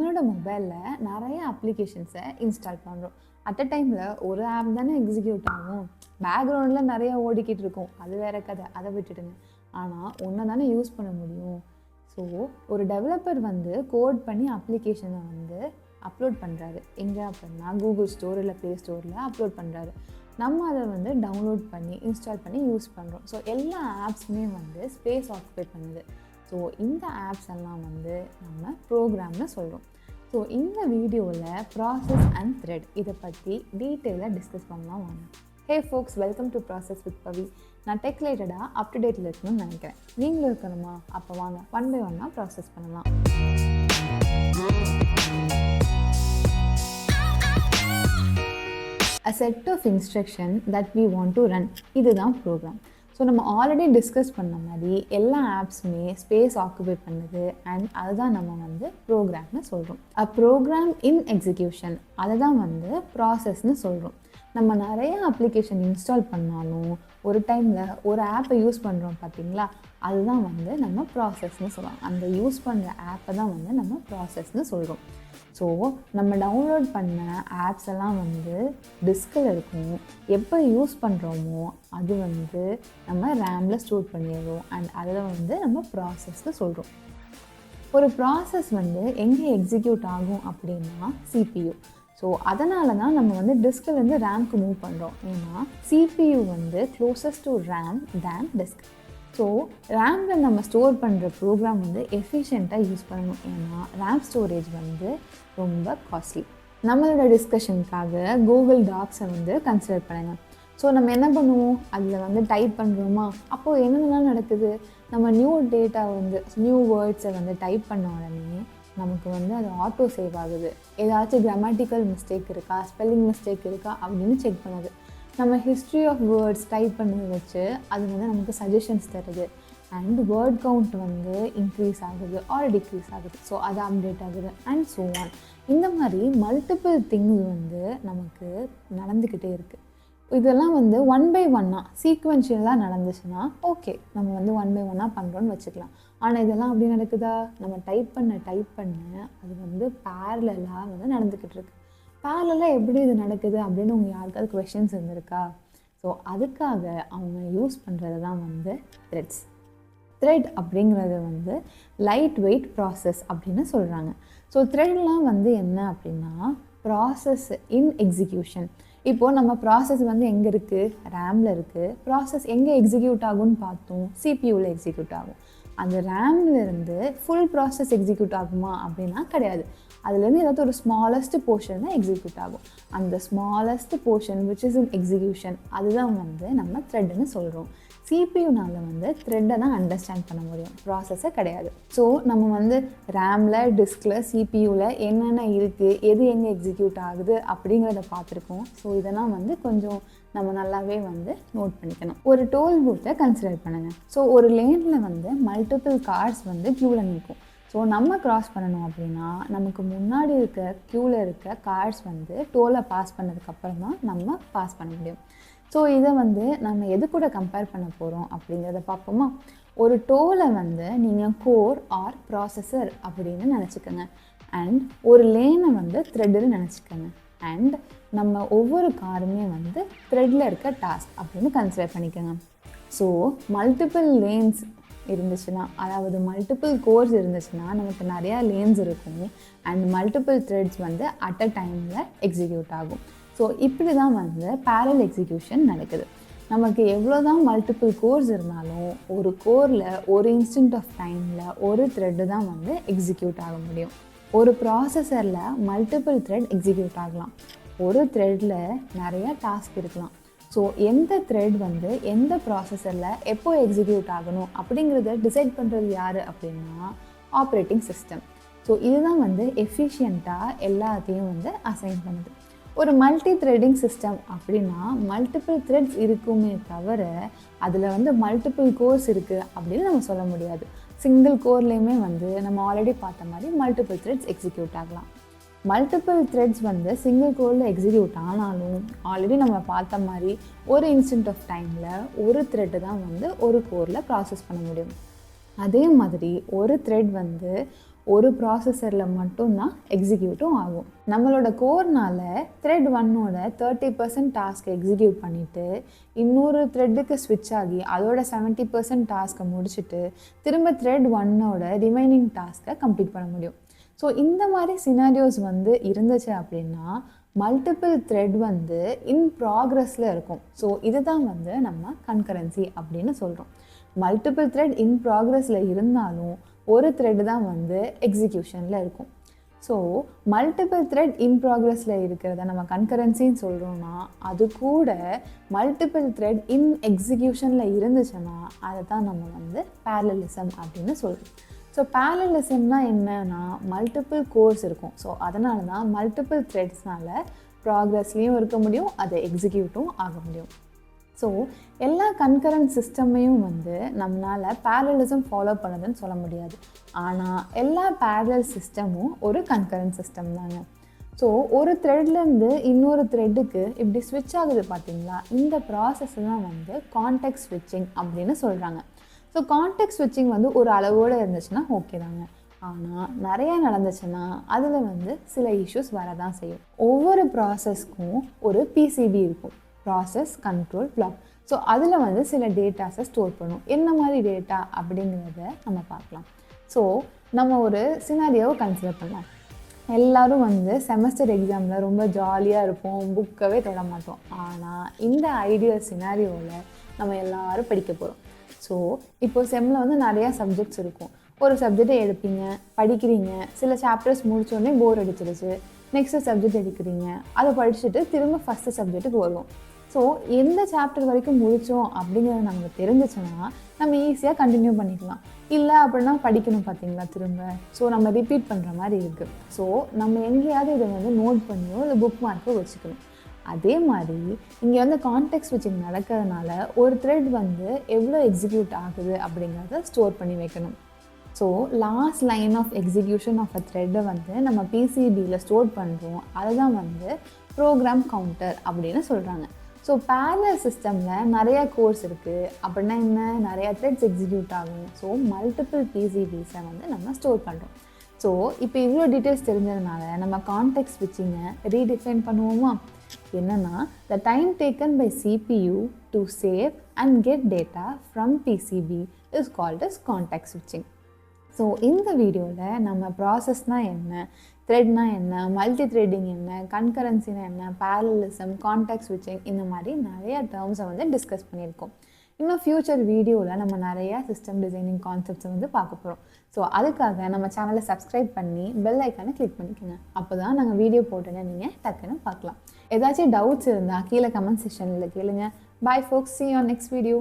நம்மளோட மொபைலில் நிறைய அப்ளிகேஷன்ஸை இன்ஸ்டால் பண்ணுறோம். அட் அ டைமில் ஒரு ஆப் தானே எக்ஸிக்யூட் ஆகும், பேக்ரவுண்டில் நிறைய ஓடிக்கிட்டு இருக்கும், அது வேற கதை, அதை விட்டுடுங்க. ஆனால் ஒன்றை தானே யூஸ் பண்ண முடியும். ஸோ ஒரு டெவலப்பர் கோட் பண்ணி அப்ளிகேஷனை அப்லோட் பண்ணுறாரு. எங்கே அப்படின்னா கூகுள் ஸ்டோர் இல்லை ப்ளே ஸ்டோரில் அப்லோட் பண்ணுறாரு. நம்ம அதை டவுன்லோட் பண்ணி இன்ஸ்டால் பண்ணி யூஸ் பண்ணுறோம். ஸோ எல்லா ஆப்ஸுமே ஸ்பேஸ் ஆக்குபை பண்ணுது. ஸோ இந்த ஆப்ஸ் எல்லாம் நம்ம ப்ரோக்ராம்னு சொல்கிறோம். ஸோ இந்த வீடியோவில் ப்ராசஸ் அண்ட் த்ரெட் இதை பற்றி டீட்டெயிலாக டிஸ்கஸ் பண்ணலாம் வாங்க. ஹே ஃபோக்ஸ், வெல்கம் டு ப்ராசஸ் வித் பவி. நான் டெக் ரிலேட்டடாக அப் டு டேட்டில் இருக்கணும்னு நினைக்கிறேன். நீங்களும் இருக்கணுமா? அப்போ வாங்க ஒன் பை ஒன்னாக ப்ராசஸ் பண்ணலாம். A set of instruction that we want to run, இதுதான் ப்ரோக்ராம். ஸோ நம்ம ஆல்ரெடி டிஸ்கஸ் பண்ண மாதிரி எல்லா ஆப்ஸுமே ஸ்பேஸ் ஆக்குபை பண்ணுது அண்ட் அதுதான் நம்ம ப்ரோக்ராம்னு சொல்கிறோம். அ ப்ரோக்ராம் இன் எக்ஸிக்யூஷன் அதை தான் ப்ராசஸ்ன்னு சொல்கிறோம். நம்ம நிறைய அப்ளிகேஷன் இன்ஸ்டால் பண்ணாலும் ஒரு டைமில் ஒரு ஆப்பை யூஸ் பண்ணுறோம் பார்த்தீங்களா, அதுதான் நம்ம ப்ராசஸ்ன்னு சொல்கிறோம். அந்த யூஸ் பண்ணுற ஆப்பை தான் நம்ம ப்ராசஸ்ன்னு சொல்கிறோம். ஸோ நம்ம டவுன்லோட் பண்ண ஆப்ஸ் எல்லாம் டிஸ்கில் இருக்கும். எப்போ யூஸ் பண்ணுறோமோ அது நம்ம ரேமில் ஸ்டோர் பண்ணிடுறோம் அண்ட் அதில் நம்ம ப்ராசஸ்ன்னு சொல்கிறோம். ஒரு ப்ராசஸ் எங்கே எக்ஸிக்யூட் ஆகும் அப்படின்னா சிபியு. ஸோ அதனால தான் நம்ம டிஸ்கிலேருந்து ரேம்க்கு மூவ் பண்ணுறோம். ஏன்னா CPU closest to RAM then disk. So ரேமில் நம்ம ஸ்டோர் பண்ணுற ப்ரோக்ராம் எஃபிஷியண்ட்டாக யூஸ் பண்ணணும். ஏன்னா ரேம் ஸ்டோரேஜ் ரொம்ப காஸ்ட்லி. நம்மளோட டிஸ்கஷனுக்காக கூகுள் டாக்ஸை கன்சிடர் பண்ணுங்கள். ஸோ நம்ம என்ன பண்ணுவோம், அதில் டைப் பண்ணுறோமா, அப்போது என்னென்னலாம் நடக்குது, நம்ம நியூ டேட்டா நியூ வேர்ட்ஸை டைப் பண்ண உடனே நமக்கு அது ஆட்டோ சேவ் ஆகுது. ஏதாச்சும் கிராமட்டிக்கல் மிஸ்டேக் இருக்கா, ஸ்பெல்லிங் மிஸ்டேக் இருக்கா அப்படின்னு செக் பண்ணுது. நம்ம ஹிஸ்ட்ரி ஆஃப் வேர்ட்ஸ் டைப் பண்ணி வச்சு அது நமக்கு சஜஷன்ஸ் தருது. அண்ட் வேர்ட் கவுண்ட் இன்க்ரீஸ் ஆகுது ஆர் டிக்ரீஸ் ஆகுது. ஸோ அது அப்டேட் ஆகுது அண்ட் ஸோ ஆன். இந்த மாதிரி மல்டிபிள் திங்ஸ் நமக்கு நடந்துக்கிட்டே இருக்குது. இதெல்லாம் ஒன் பை ஒன்னாக சீக்வென்ஷியலாக நடந்துச்சுன்னா ஓகே, நம்ம ஒன் பை ஒன்னாக பண்ணுறோன்னு வச்சுக்கலாம். ஆனால் இதெல்லாம் அப்படி நடக்குதா? நம்ம டைப் பண்ண அது பேரலாக நடந்துக்கிட்டு இருக்கு. பேரலாக எப்படி இது நடக்குது அப்படின்னு உங்கள் யாருக்காவது கொஷின்ஸ் இருந்திருக்கா? ஸோ அதுக்காக அவங்க யூஸ் பண்ணுறது தான் த்ரெட்ஸ். த்ரெட் அப்படிங்கிறது லைட் வெயிட் ப்ராசஸ் அப்படின்னு சொல்கிறாங்க. ஸோ த்ரெட்லாம் என்ன அப்படின்னா ப்ராசஸ் இன் எக்ஸிக்யூஷன். இப்போது நம்ம ப்ராசஸ் எங்கே இருக்குது, ரேமில் இருக்குது. ப்ராசஸ் எங்கே எக்ஸிக்யூட் ஆகும்னு பார்த்தோம், சிபியூவில் எக்ஸிக்யூட் ஆகும். அந்த ரேம்லேருந்து ஃபுல் ப்ராசஸ் எக்ஸிக்யூட் ஆகுமா அப்படின்னா கிடையாது. அதுலேருந்து ஏதாவது ஒரு ஸ்மாலஸ்ட் போர்ஷன் தான் எக்ஸிக்யூட் ஆகும். அந்த smallest portion which is in execution அதுதான் நம்ம த்ரெட்னு சொல்கிறோம். சிபியூனால் த்ரெட்டை தான் அண்டர்ஸ்டாண்ட் பண்ண முடியும், ப்ராசஸை கிடையாது. ஸோ நம்ம ரேமில், டிஸ்கில், சிபியூவில் என்னென்ன இருக்குது, எது எங்கே எக்ஸிக்யூட் ஆகுது அப்படிங்கிறத பார்த்துருக்கோம். ஸோ இதெல்லாம் கொஞ்சம் நம்ம நல்லாவே நோட் பண்ணிக்கணும். ஒரு டோல் பூத்தை கன்சிடர் பண்ணுங்கள். ஸோ ஒரு லேனில் மல்டிபிள் கார்ஸ் க்யூவில் நிற்கும். ஸோ நம்ம க்ராஸ் பண்ணணும் அப்படின்னா நமக்கு முன்னாடி இருக்க க்யூவில் இருக்க கார்ஸ் டோலை பாஸ் பண்ணதுக்கப்புறம் தான் நம்ம பாஸ் பண்ண முடியும். ஸோ இதை நம்ம எது கூட கம்பேர் பண்ண போகிறோம் அப்படிங்கிறத பார்ப்போமா? ஒரு டோலை நீங்கள் கோர் ஆர் ப்ராசஸர் அப்படின்னு நினச்சிக்கோங்க. அண்ட் ஒரு லேனை த்ரெட்டுன்னு நினச்சிக்கோங்க. அண்ட் நம்ம ஒவ்வொரு காருமே த்ரெட்டில் இருக்க டாஸ்க் அப்படின்னு கன்சிடர் பண்ணிக்கோங்க. ஸோ மல்டிபிள் லேன்ஸ் இருந்துச்சுன்னா, அதாவது மல்டிபிள் கோர்ஸ் இருந்துச்சுன்னா நமக்கு நிறையா லேன்ஸ் இருக்கும் and multiple threads at a டைமில் எக்ஸிக்யூட் ஆகும். ஸோ இப்படி தான் பேரல் எக்ஸிக்யூஷன் நடக்குது. நமக்கு எவ்வளோ தான் மல்டிபிள் கோர்ஸ் இருந்தாலும் ஒரு கோரில் ஒரு இன்ஸ்டன்ட் ஆஃப் டைமில் ஒரு த்ரெட்டு தான் எக்ஸிக்யூட் ஆக முடியும். ஒரு ப்ராசஸரில் மல்டிபிள் த்ரெட் எக்ஸிக்யூட் ஆகலாம். ஒரு த்ரெட்டில் நிறையா டாஸ்க் இருக்கலாம். ஸோ எந்த த்ரெட் எந்த ப்ராசஸரில் எப்போ எக்ஸிக்யூட் ஆகணும் அப்படிங்கிறத டிசைட் பண்ணுறது யார் அப்படின்னா ஆப்ரேட்டிங் சிஸ்டம். ஸோ இதுதான் எஃபிஷியண்ட்டாக எல்லாத்தையும் அசைன் பண்ணுது. ஒரு மல்டி த்ரெட்டிங் சிஸ்டம் அப்படின்னா மல்டிபிள் த்ரெட்ஸ் இருக்குமே தவிர அதில் மல்டிபிள் கோர்ஸ் இருக்குது அப்படின்னு நம்ம சொல்ல முடியாது. சிங்கிள் கோர்லேயுமே நம்ம ஆல்ரெடி பார்த்த மாதிரி மல்டிபிள் த்ரெட்ஸ் எக்ஸிக்யூட் ஆகலாம். மல்டிபிள் த்ரெட்ஸ் சிங்கிள் கோரில் எக்ஸிக்யூட் ஆனாலும் ஆல்ரெடி நம்ம பார்த்த மாதிரி ஒரு இன்ஸ்டன்ட் ஆஃப் டைமில் ஒரு த்ரெட்டு தான் ஒரு கோரில் ப்ராசஸ் பண்ண முடியும். அதே மாதிரி ஒரு த்ரெட் ஒரு ப்ராசஸரில் மட்டும்தான் எக்ஸிக்யூட்டும் ஆகும். நம்மளோட கோர்னால் த்ரெட் 1ஓட 30% டாஸ்க்கை எக்ஸிக்யூட் பண்ணிவிட்டு இன்னொரு த்ரெட்டுக்கு ஸ்விட்ச் ஆகி அதோட 70% டாஸ்க்கை முடிச்சுட்டு திரும்ப த்ரெட் 1ஓட ரிமைனிங் டாஸ்க்கை கம்ப்ளீட் பண்ண முடியும். ஸோ இந்த மாதிரி சினாரியோஸ் வந்து இருந்துச்சு அப்படின்னா மல்டிபிள் த்ரெட் வந்து இன் ப்ராக்ரஸில் இருக்கும். ஸோ இதுதான் வந்து நம்ம கன்கரன்சி அப்படின்னு சொல்கிறோம். மல்டிபிள் த்ரெட் இன் ப்ராக்ரஸில் இருந்தாலும் ஒரு த்ரெட் தான் வந்து எக்ஸிக்யூஷனில் இருக்கும். ஸோ மல்டிபிள் த்ரெட் இன் ப்ராக்ரஸில் இருக்கிறத நம்ம கன்கரன்சின்னு சொல்கிறோன்னா அது கூட மல்டிபிள் த்ரெட் இன் எக்ஸிக்யூஷனில் இருந்துச்சுன்னா அதை தான் நம்ம வந்து பேரலலிசம் அப்படின்னு சொல்கிறோம். ஸோ பேரலலிசம்னா என்னன்னா மல்டிபிள் கோர்ஸ் இருக்கும். ஸோ அதனால தான் மல்டிபிள் த்ரெட்ஸ்னால் ப்ராக்ரஸ்லேயும் இருக்க முடியும், அதை எக்ஸிக்யூட்டும் ஆக முடியும். ஸோ எல்லா கன்கரண்ட் சிஸ்டமையும் வந்து நம்மளால் பேரலலிசம் ஃபாலோ பண்ணதுன்னு சொல்ல முடியாது. ஆனால் எல்லா பேரலல் சிஸ்டமும் ஒரு கன்கரண்ட் சிஸ்டம் தாங்க. ஸோ ஒரு த்ரெட்லேருந்து இன்னொரு த்ரெட்டுக்கு இப்படி ஸ்விட்ச் ஆகுது பார்த்தீங்களா, இந்த ப்ராசஸ் தான் வந்து கான்டெக்ஸ்ட் ஸ்விட்சிங் அப்படின்னு சொல்கிறாங்க. ஸோ கான்டெக்ஸ்ட் ஸ்விட்சிங் வந்து ஒரு அளவோடு இருந்துச்சுன்னா ஓகே தாங்க. ஆனால் நிறையா நடந்துச்சுன்னா அதில் வந்து சில இஷ்யூஸ் வரதான் செய்யும். ஒவ்வொரு ப்ராசஸ்க்கும் ஒரு பிசிபி இருக்கும், ப்ராசஸ் கண்ட்ரோல் பிளாக். ஸோ அதில் வந்து சில டேட்டாஸை ஸ்டோர் பண்ணும். என்ன மாதிரி டேட்டா அப்படிங்கிறத நம்ம பார்க்கலாம். ஸோ நம்ம ஒரு சினாரியோவை கன்சிடர் பண்ணலாம். எல்லோரும் வந்து செமஸ்டர் எக்ஸாமில் ரொம்ப ஜாலியாக இருப்போம், புக்கவே தொட மாட்டோம். ஆனால் இந்த ஐடியல் சினாரியோவில் நம்ம எல்லோரும் படிக்க போகிறோம். ஸோ இப்போது செம்மில் வந்து நிறையா சப்ஜெக்ட்ஸ் இருக்கும். ஒரு சப்ஜெக்டை எடுப்பீங்க, படிக்கிறீங்க, சில சாப்டர்ஸ் முடித்தோடனே போர் அடிச்சிருச்சு, நெக்ஸ்ட்டு சப்ஜெக்ட் எடுக்கிறீங்க, அதை படிச்சுட்டு திரும்ப ஃபஸ்ட்டு சப்ஜெக்ட்டுக்கு வருவோம். ஸோ எந்த சாப்டர் வரைக்கும் முடித்தோம் அப்படிங்கிறது நமக்கு தெரிஞ்சிச்சுன்னா நம்ம ஈஸியாக கண்டினியூ பண்ணிக்கலாம். இல்லை அப்படின்னா படிக்கணும் பார்த்தீங்களா திரும்ப. ஸோ நம்ம ரிப்பீட் பண்ணுற மாதிரி இருக்குது. ஸோ நம்ம எங்கேயாவது இதை வந்து நோட் பண்ணியோ இல்லை புக் மார்க்கோ வச்சுக்கணும். அதே மாதிரி இங்கே வந்து கான்டெக்ஸ்ட் ஸ்விட்சிங் நடக்கிறதுனால ஒரு த்ரெட் வந்து எவ்வளோ எக்ஸிக்யூட் ஆகுது அப்படிங்கிறத ஸ்டோர் பண்ணி வைக்கணும். So last line of execution of a த்ரெட்டை வந்து நம்ம பிசிபியில் ஸ்டோர் பண்ணுறோம். அதுதான் வந்து ப்ரோக்ராம் கவுண்டர் அப்படின்னு சொல்கிறாங்க. ஸோ பேரலல் சிஸ்டமில் நிறையா கோர்ஸ் இருக்குது அப்படின்னா என்ன, நிறையா த்ரெட்ஸ் எக்ஸிக்யூட் ஆகும். ஸோ மல்டிபிள் பிசிபிஸை வந்து நம்ம ஸ்டோர் பண்ணுறோம். ஸோ இப்போ இவ்வளோ டீட்டெயில்ஸ் தெரிஞ்சதுனால நம்ம கான்டெக்ஸ்ட் ஸ்விட்சிங்கை ரீடிஃபைன் பண்ணுவோமா? என்னென்னா the time taken by CPU to save and get data from PCB is called as context ஸ்விட்சிங். ஸோ இந்த வீடியோவில் நம்ம ப்ராசஸ்னால் என்ன, த்ரெட்னா என்ன, மல்டி த்ரெட்டிங் என்ன, கன்கரன்சினா என்ன, பேரலலிசம், கான்டெக்ஸ்ட் ஸ்விட்சிங், இந்த மாதிரி நிறையா டேர்ம்ஸை வந்து டிஸ்கஸ் பண்ணியிருக்கோம். இன்னும் ஃப்யூச்சர் வீடியோவில் நம்ம நிறையா சிஸ்டம் டிசைனிங் கான்செப்ட்ஸை வந்து பார்க்க போகிறோம். ஸோ அதுக்காக நம்ம சேனலை சப்ஸ்கிரைப் பண்ணி பெல் ஐக்கானை கிளிக் பண்ணிக்கோங்க. அப்போ தான் நாங்கள் வீடியோ போட்டோன்னே நீங்கள் டக்குன்னு பார்க்கலாம். ஏதாச்சும் டவுட்ஸ் இருந்தால் கீழே கமெண்ட் செக்ஷனில் கேளுங்க. பாய் folks, see you on next video.